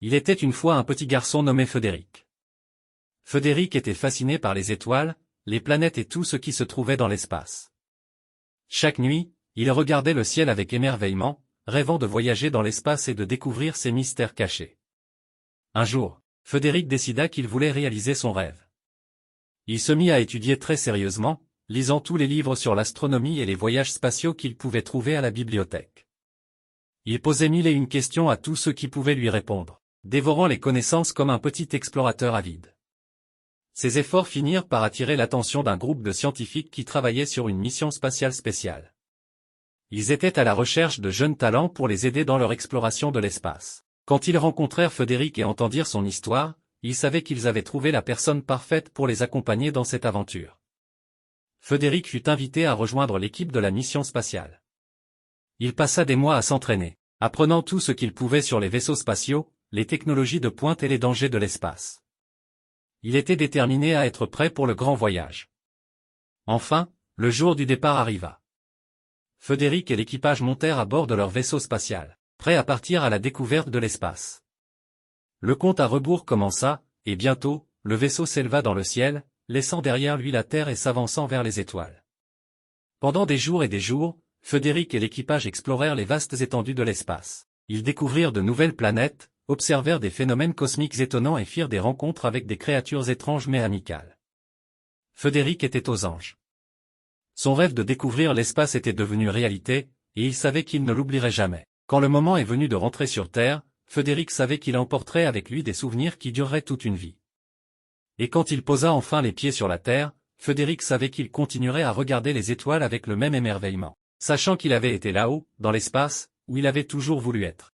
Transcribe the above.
Il était une fois un petit garçon nommé Frédéric. Frédéric était fasciné par les étoiles, les planètes et tout ce qui se trouvait dans l'espace. Chaque nuit, il regardait le ciel avec émerveillement, rêvant de voyager dans l'espace et de découvrir ses mystères cachés. Un jour, Frédéric décida qu'il voulait réaliser son rêve. Il se mit à étudier très sérieusement, lisant tous les livres sur l'astronomie et les voyages spatiaux qu'il pouvait trouver à la bibliothèque. Il posait mille et une questions à tous ceux qui pouvaient lui répondre, dévorant les connaissances comme un petit explorateur avide. Ses efforts finirent par attirer l'attention d'un groupe de scientifiques qui travaillaient sur une mission spatiale spéciale. Ils étaient à la recherche de jeunes talents pour les aider dans leur exploration de l'espace. Quand ils rencontrèrent Frédéric et entendirent son histoire, ils savaient qu'ils avaient trouvé la personne parfaite pour les accompagner dans cette aventure. Frédéric fut invité à rejoindre l'équipe de la mission spatiale. Il passa des mois à s'entraîner, apprenant tout ce qu'il pouvait sur les vaisseaux spatiaux, les technologies de pointe et les dangers de l'espace. Il était déterminé à être prêt pour le grand voyage. Enfin, le jour du départ arriva. Frédéric et l'équipage montèrent à bord de leur vaisseau spatial, prêts à partir à la découverte de l'espace. Le compte à rebours commença, et bientôt, le vaisseau s'éleva dans le ciel, laissant derrière lui la Terre et s'avançant vers les étoiles. Pendant des jours et des jours, Frédéric et l'équipage explorèrent les vastes étendues de l'espace. Ils découvrirent de nouvelles planètes, observèrent des phénomènes cosmiques étonnants et firent des rencontres avec des créatures étranges mais amicales. Frédéric était aux anges. Son rêve de découvrir l'espace était devenu réalité, et il savait qu'il ne l'oublierait jamais. Quand le moment est venu de rentrer sur Terre, Frédéric savait qu'il emporterait avec lui des souvenirs qui dureraient toute une vie. Et quand il posa enfin les pieds sur la Terre, Frédéric savait qu'il continuerait à regarder les étoiles avec le même émerveillement, sachant qu'il avait été là-haut, dans l'espace, où il avait toujours voulu être.